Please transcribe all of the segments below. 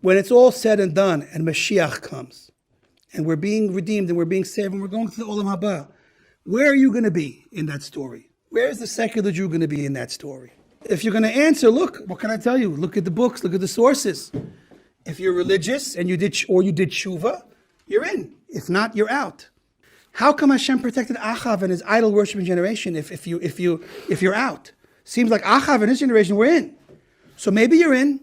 when it's all said and done and Mashiach comes and we're being redeemed and we're being saved and we're going to the Olam Haba, where are you going to be in that story? Where is the secular Jew going to be in that story? If you're going to answer, look, what can I tell you? Look at the books, look at the sources. If you're religious and you did tshuva, you're in. If not, you're out. How come Hashem protected Achav and his idol worshiping generation if you're out? Seems like Achav and his generation were in. So maybe you're in.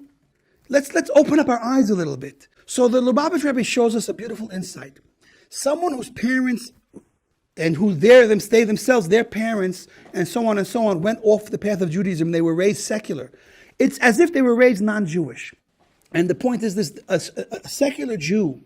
Let's open up our eyes a little bit. So the Lubavitcher Rebbe shows us a beautiful insight. Someone whose parents and who stay themselves, their parents, and so on, went off the path of Judaism. They were raised secular. It's as if they were raised non-Jewish. And the point is this, a secular Jew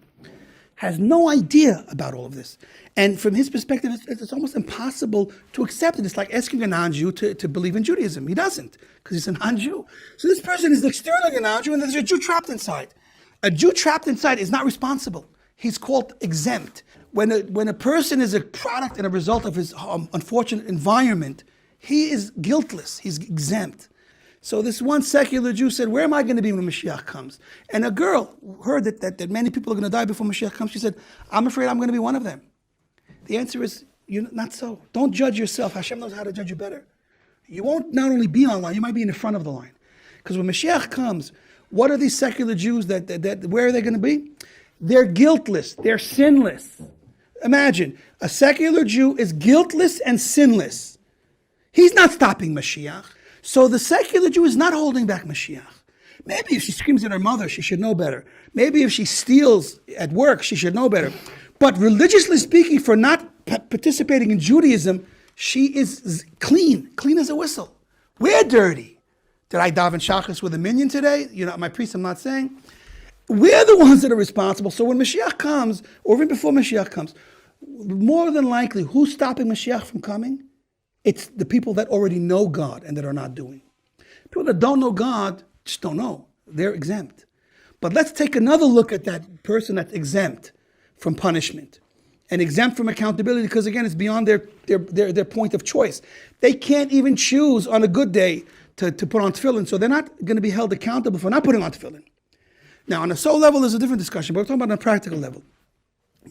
has no idea about all of this. And from his perspective, it's almost impossible to accept it. It's like asking a non-Jew to believe in Judaism. He doesn't, because he's a non-Jew. So this person is externally a non-Jew, and there's a Jew trapped inside. A Jew trapped inside is not responsible. He's called exempt. When a person is a product and a result of his unfortunate environment, he is guiltless. He's exempt. So this one secular Jew said, where am I going to be when Mashiach comes? And a girl heard that many people are going to die before Mashiach comes. She said, I'm afraid I'm going to be one of them. The answer is, not so. Don't judge yourself. Hashem knows how to judge you better. You won't not only be on line, you might be in the front of the line. Because when Mashiach comes, what are these secular Jews where are they going to be? They're guiltless. They're sinless. Imagine, a secular Jew is guiltless and sinless. He's not stopping Mashiach. So the secular Jew is not holding back Mashiach. Maybe if she screams at her mother, she should know better. Maybe if she steals at work, she should know better. But religiously speaking, for not participating in Judaism, she is clean as a whistle. We're dirty. Did I daven shachris with a minion today? My priest, I'm not saying. We're the ones that are responsible. So when Mashiach comes, or even before Mashiach comes, more than likely, who's stopping Mashiach from coming? It's the people that already know God and that are not doing. People that don't know God just don't know. They're exempt. But let's take another look at that person that's exempt from punishment and exempt from accountability, because again, it's beyond their point of choice. They can't even choose on a good day to put on tefillin, so they're not going to be held accountable for not putting on tefillin. Now, on a soul level, there's a different discussion, but we're talking about on a practical level.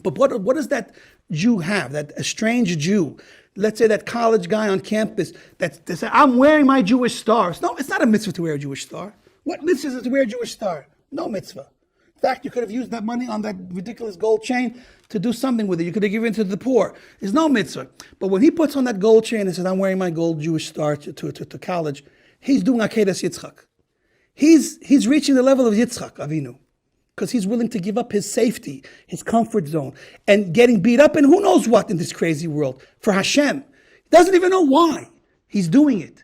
But what does that Jew have, that estranged Jew? Let's say that college guy on campus that says, I'm wearing my Jewish star. No, it's not a mitzvah to wear a Jewish star. What mitzvah is it to wear a Jewish star? No mitzvah. In fact, you could have used that money on that ridiculous gold chain to do something with it. You could have given it to the poor. There's no mitzvah. But when he puts on that gold chain and says, I'm wearing my gold Jewish star to college, he's doing Akedas Yitzchak. He's reaching the level of Yitzchak Avinu, because he's willing to give up his safety, his comfort zone, and getting beat up and who knows what in this crazy world for Hashem. He doesn't even know why he's doing it.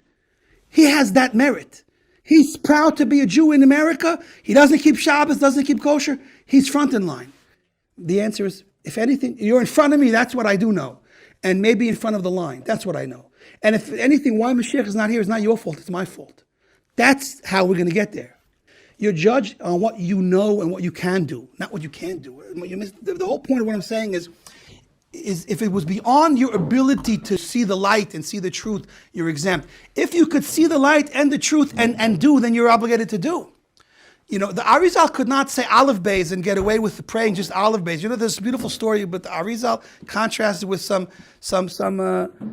He has that merit. He's proud to be a Jew in America. He doesn't keep Shabbos, doesn't keep kosher. He's front in line. The answer is, if anything, you're in front of me, that's what I do know. And maybe in front of the line, that's what I know. And if anything, why Mashiach is not here is not your fault, it's my fault. That's how we're going to get there. You're judged on what you know and what you can do, not what you can't do. The whole point of what I'm saying is if it was beyond your ability to see the light and see the truth, you're exempt. If you could see the light and the truth and do, then you're obligated to do. The Arizal could not say Aleph Beis and get away with praying just Aleph Beis. There's this beautiful story about the Arizal contrasted with some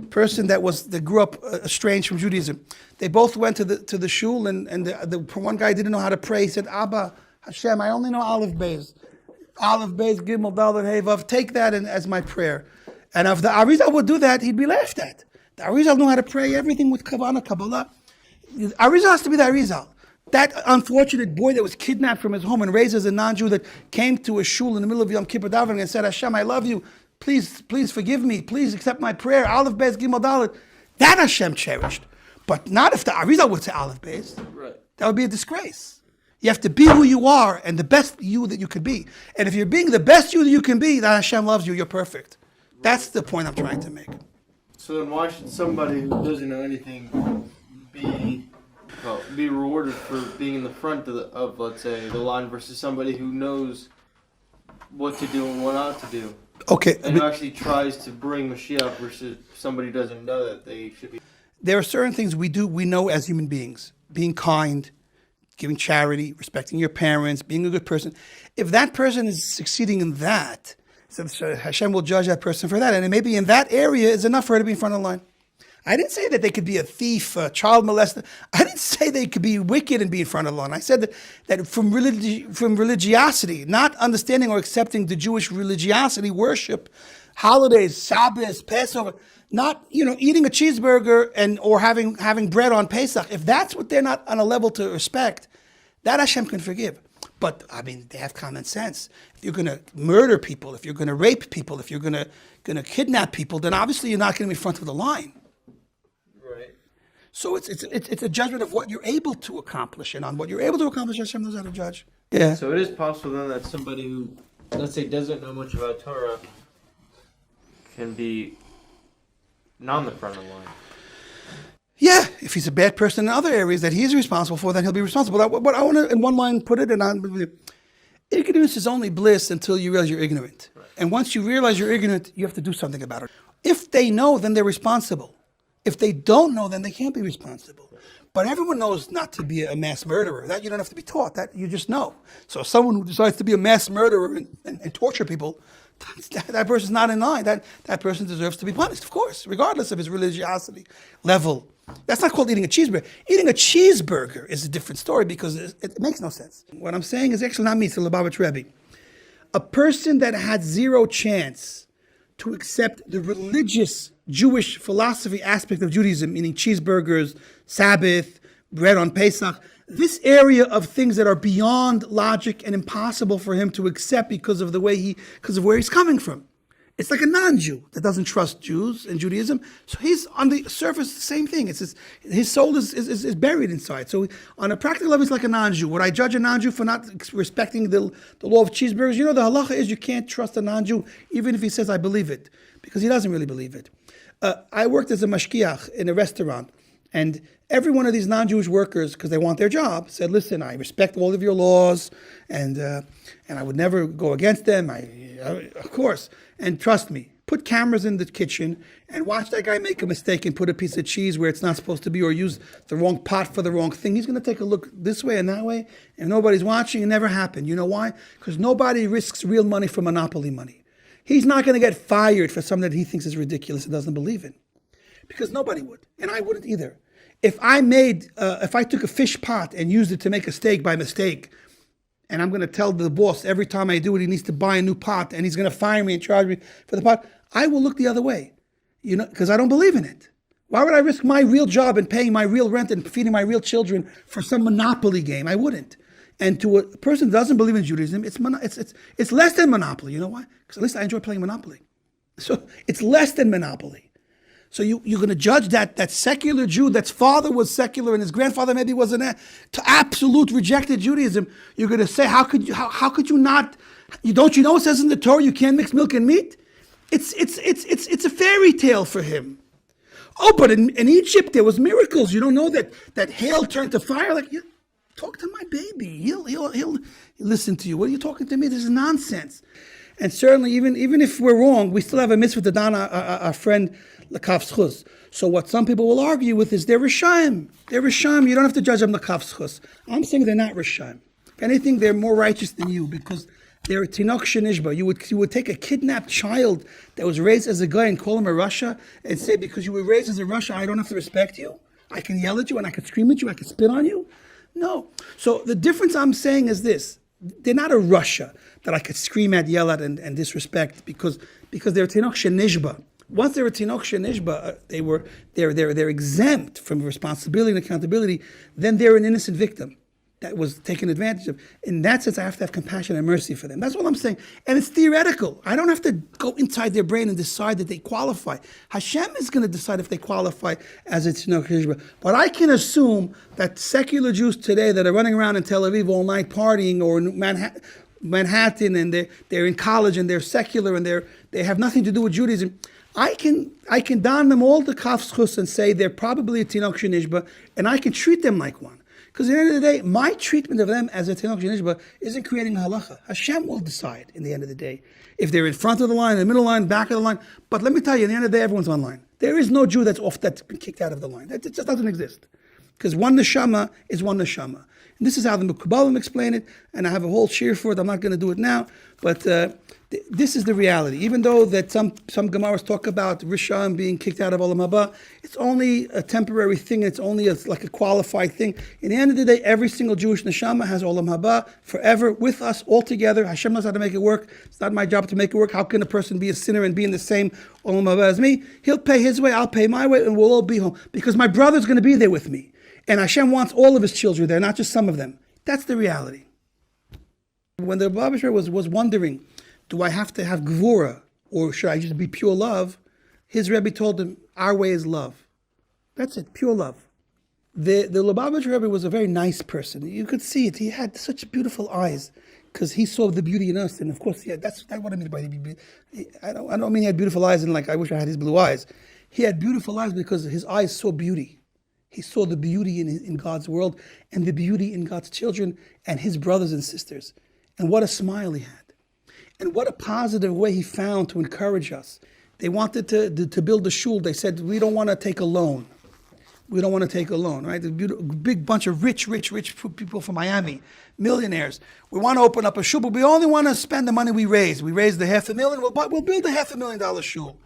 person that grew up estranged from Judaism. They both went to the shul, and the one guy didn't know how to pray. He said, Abba, Hashem, I only know Aleph Beis. Aleph Beis, Gimel, Dalet, Hey, Vav. Take that as my prayer. And if the Arizal would do that, he'd be laughed at. The Arizal knew how to pray everything with Kavanah, Kabbalah. The Arizal has to be the Arizal. That unfortunate boy that was kidnapped from his home and raised as a non-Jew that came to a shul in the middle of Yom Kippur davening and said, Hashem, I love you. Please forgive me. Please accept my prayer. Aleph Beis, Gimel, Dalet. That Hashem cherished. But not if the Arizal would say Aleph Beis. Right. That would be a disgrace. You have to be who you are and the best you that you could be. And if you're being the best you that you can be, then Hashem loves you. You're perfect. That's the point I'm trying to make. So then why should somebody who doesn't know anything be rewarded for being in the front of let's say, the line versus somebody who knows what to do and what not to do? Okay. And who actually tries to bring Mashiach versus somebody who doesn't know that they should be. There are certain things we know as human beings. Being kind, giving charity, respecting your parents, being a good person. If that person is succeeding in that, so Hashem will judge that person for that. And maybe in that area is enough for her to be in front of the line. I didn't say that they could be a thief, a child molester. I didn't say they could be wicked and be in front of the line. I said that from religiosity, not understanding or accepting the Jewish religiosity, worship, holidays, Shabbos, Passover, not eating a cheeseburger or having bread on Pesach. If that's what they're not on a level to respect, that Hashem can forgive. But they have common sense. If you're going to murder people, if you're going to rape people, if you're going to kidnap people, then obviously you're not going to be in front of the line. Right. So it's a judgment of what you're able to accomplish, and on what you're able to accomplish, Hashem knows how to judge. Yeah. So it is possible then that somebody who, let's say, doesn't know much about Torah can be not in the front of the line. Yeah, if he's a bad person in other areas that he's responsible for, then he'll be responsible. But I want to, in one line, put it, ignorance is only bliss until you realize you're ignorant. Right. And once you realize you're ignorant, you have to do something about it. If they know, then they're responsible. If they don't know, then they can't be responsible. Right. But everyone knows not to be a mass murderer. That you don't have to be taught. That you just know. So someone who decides to be a mass murderer and torture people, that person's not in line. That person deserves to be punished, of course, regardless of his religiosity level. That's not called eating a cheeseburger. Eating a cheeseburger is a different story because it makes no sense. What I'm saying is actually not me, it's the Lubavitcher Rebbe. A person that had zero chance to accept the religious Jewish philosophy aspect of Judaism, meaning cheeseburgers, Sabbath, bread on Pesach, this area of things that are beyond logic and impossible for him to accept because of where he's coming from. It's like a non-Jew that doesn't trust Jews and Judaism. So he's on the surface the same thing. It's his soul is buried inside. So on a practical level, he's like a non-Jew. Would I judge a non-Jew for not respecting the law of cheeseburgers? The halacha is you can't trust a non-Jew even if he says I believe it, because he doesn't really believe it. I worked as a mashkiach in a restaurant, and every one of these non-Jewish workers, because they want their job, said, listen, I respect all of your laws, and I would never go against them, of course. And trust me, put cameras in the kitchen and watch that guy make a mistake and put a piece of cheese where it's not supposed to be, or use the wrong pot for the wrong thing. He's going to take a look this way and that way, and nobody's watching. It never happened. You know why? Because nobody risks real money for monopoly money. He's not going to get fired for something that he thinks is ridiculous and doesn't believe in. Because nobody would, and I wouldn't either. If I took a fish pot and used it to make a steak by mistake, and I'm going to tell the boss every time I do it, he needs to buy a new pot, and he's going to fire me and charge me for the pot, I will look the other way, because I don't believe in it. Why would I risk my real job and paying my real rent and feeding my real children for some monopoly game? I wouldn't. And to a person who doesn't believe in Judaism, it's less than monopoly. You know why? Because at least I enjoy playing Monopoly. So it's less than monopoly. So you're going to judge that secular Jew, that's father was secular and his grandfather maybe was to absolute rejected Judaism. You're going to say, how could you not? Don't you know it says in the Torah you can't mix milk and meat? It's a fairy tale for him. Oh, but in Egypt there was miracles. You don't know that hail turned to fire. Like, talk to my baby. He'll listen to you. What are you talking to me? This is nonsense. And certainly, even if we're wrong, we still have a mitzvah to don our friend l'kaf zchus. So what some people will argue with is they're Rishaim. They're Rishaim. You don't have to judge them l'kaf zchus. I'm saying they're not Rishaim. If anything, they're more righteous than you because they're a tinok shenishba. You would take a kidnapped child that was raised as a guy and call him a Russia and say, because you were raised as a Russia, I don't have to respect you. I can yell at you and I can scream at you. I can spit on you. No. So the difference I'm saying is this. They're not a Russia that I could scream at, yell at, and disrespect because they're tinok shenishba. Once they're a tinok shenishba, they're exempt from responsibility and accountability. Then they're an innocent victim that was taken advantage of. In that sense, I have to have compassion and mercy for them. That's what I'm saying. And it's theoretical. I don't have to go inside their brain and decide that they qualify. Hashem is going to decide if they qualify as a tinok shenishba. But I can assume that secular Jews today that are running around in Tel Aviv all night partying, or in Manhattan, and they're in college and they're secular and they have nothing to do with Judaism, I can don them all the kaf zchus and say they're probably a tinok shenishba, and I can treat them like one. Because at the end of the day, my treatment of them as a tinok shenishba isn't creating a halacha. Hashem will decide in the end of the day if they're in front of the line, in the middle line, back of the line. But let me tell you, at the end of the day, everyone's online. There is no Jew that's been kicked out of the line. It just doesn't exist. because one neshama is one neshama. And this is how the Mekubalim explain it, and I have a whole shir for it. I'm not going to do it now, but this is the reality. Even though that some Gemaras talk about Rishon being kicked out of Olam Haba, it's only a temporary thing. It's only like a qualified thing. In the end of the day, every single Jewish neshama has Olam Haba forever with us, all together. Hashem knows how to make it work. It's not my job to make it work. How can a person be a sinner and be in the same Olam Haba as me? He'll pay his way, I'll pay my way, and we'll all be home. Because my brother's going to be there with me. And Hashem wants all of his children there, not just some of them. That's the reality. When the Lubavitcher was wondering, do I have to have gvura, or should I just be pure love? His Rebbe told him, our way is love. That's it, pure love. The Lubavitcher Rebbe was a very nice person. You could see it. He had such beautiful eyes because he saw the beauty in us. And of course, yeah, that's what I mean by beauty. I don't mean he had beautiful eyes and like I wish I had his blue eyes. He had beautiful eyes because his eyes saw beauty. He saw the beauty in God's world and the beauty in God's children and his brothers and sisters. And what a smile he had. And what a positive way he found to encourage us. They wanted to build a shul. They said, we don't want to take a loan. We don't want to take a loan, right? A big bunch of rich people from Miami, millionaires. We want to open up a shul, but we only want to spend the money we raise. We raised the $500,000, we'll build a $500,000 shul.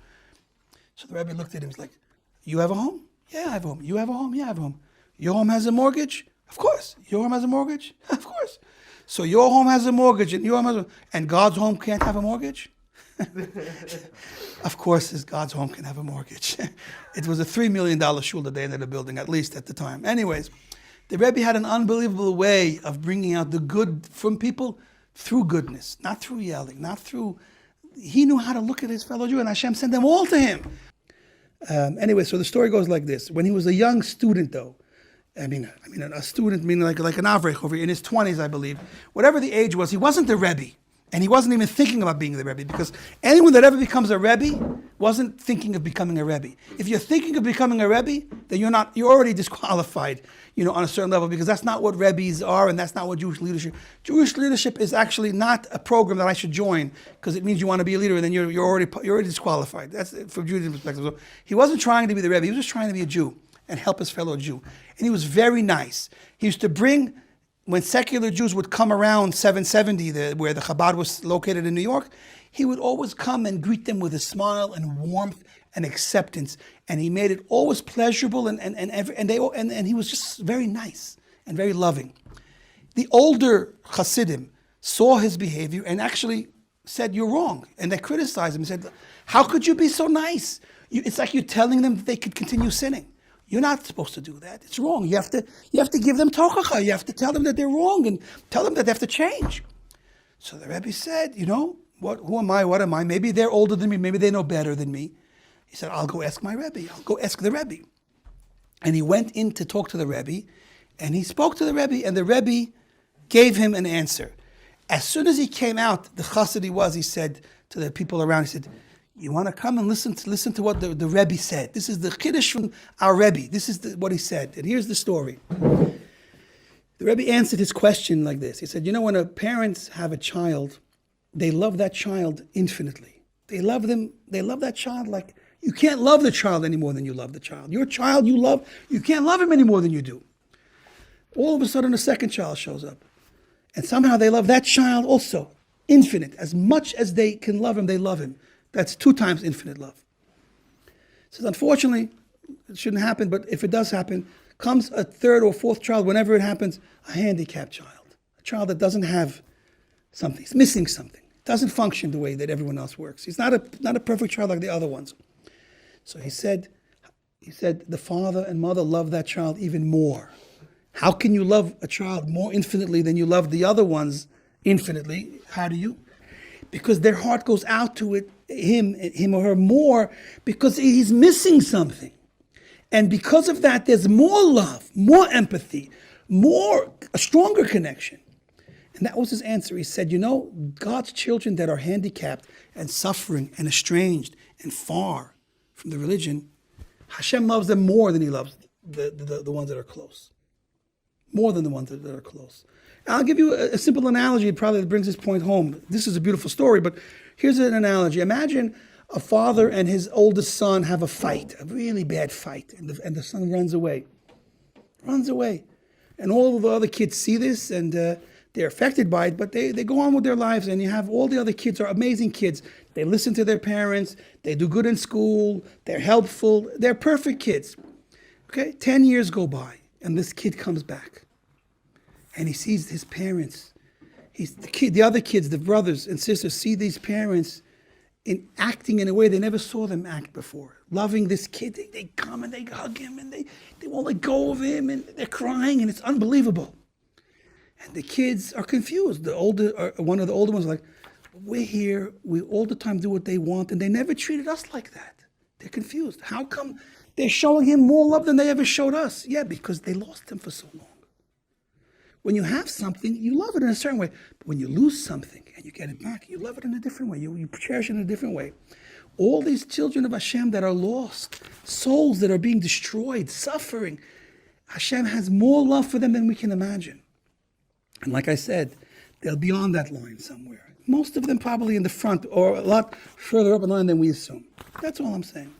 So the Rebbe looked at him, he's like, you have a home? Yeah, I have a home. You have a home? Yeah, I have a home. Your home has a mortgage? Of course. Your home has a mortgage? Of course. So your home has a mortgage and God's home can't have a mortgage? Of course, God's home can have a mortgage. It was a $3 million shul that they ended up building, at least at the time. Anyways, the Rebbe had an unbelievable way of bringing out the good from people through goodness, not through yelling, he knew how to look at his fellow Jew, and Hashem sent them all to him. Anyway, so the story goes like this. When he was a young student, though, I mean, a student, meaning like an avrech over in his 20s, I believe. Whatever the age was, he wasn't the Rebbe. And he wasn't even thinking about being the Rebbe, because anyone that ever becomes a Rebbe wasn't thinking of becoming a Rebbe. If you're thinking of becoming a Rebbe, then you're already disqualified, on a certain level, because that's not what Rebbes are, and that's not what Jewish leadership. Jewish leadership is actually not a program that I should join, because it means you want to be a leader, and then you're already disqualified. That's from Judaism perspective. So he wasn't trying to be the Rebbe, he was just trying to be a Jew and help his fellow Jew. And he was very nice. He used to bring, when secular Jews would come around 770, where the Chabad was located in New York, he would always come and greet them with a smile and warmth and acceptance. And he made it always pleasurable, and he was just very nice and very loving. The older Hasidim saw his behavior and actually said, you're wrong. And they criticized him and said, how could you be so nice? It's like you're telling them that they could continue sinning. You're not supposed to do that. It's wrong. You have to give them tochacha. You have to tell them that they're wrong and tell them that they have to change. So the Rebbe said, who am I? What am I? Maybe they're older than me. Maybe they know better than me. He said, I'll go ask my Rebbe. I'll go ask the Rebbe. And he went in to talk to the Rebbe, and he spoke to the Rebbe, and the Rebbe gave him an answer. As soon as he came out, the chassid he said to the people around, he said, you want to come and listen to what the Rebbe said. This is the Kiddush from our Rebbe. This is what he said. And here's the story. The Rebbe answered his question like this. He said, when parents have a child, they love that child infinitely. They love that child like, you can't love the child any more than you love the child. Your child you love, you can't love him any more than you do. All of a sudden, a second child shows up. And somehow they love that child also, infinite. As much as they can love him, they love him. That's 2 times infinite love. He says, unfortunately, it shouldn't happen, but if it does happen, comes a 3rd or 4th child, whenever it happens, a handicapped child. A child that doesn't have something. He's missing something. Doesn't function the way that everyone else works. He's not a perfect child like the other ones. So he said, the father and mother love that child even more. How can you love a child more infinitely than you love the other ones infinitely? How do you? Because their heart goes out to him or her more, because he's missing something. And because of that, there's more love, more empathy, a stronger connection. And that was his answer. He said, God's children that are handicapped and suffering and estranged and far from the religion, Hashem loves them more than he loves the ones that are close. More than the ones that are close. I'll give you a simple analogy. It probably brings this point home. This is a beautiful story, but here's an analogy. Imagine a father and his oldest son have a fight, a really bad fight, and the son runs away. runs away. And all of the other kids see this and they're affected by it, but they go on with their lives, and you have all the other kids are amazing kids. They listen to their parents, they do good in school, they're helpful, they're perfect kids. Okay, 10 years go by, and this kid comes back. And he sees his parents. The other kids, the brothers and sisters, see these parents acting in a way they never saw them act before. Loving this kid, they come and they hug him, and they won't let go of him, and they're crying, and it's unbelievable. And the kids are confused. One of the older ones is like, we're here, we all the time do what they want, and they never treated us like that. They're confused. How come they're showing him more love than they ever showed us? Yeah, because they lost him for so long. When you have something, you love it in a certain way. But when you lose something and you get it back, you love it in a different way. You cherish it in a different way. All these children of Hashem that are lost, souls that are being destroyed, suffering, Hashem has more love for them than we can imagine. And like I said, they'll be on that line somewhere. Most of them probably in the front or a lot further up the line than we assume. That's all I'm saying.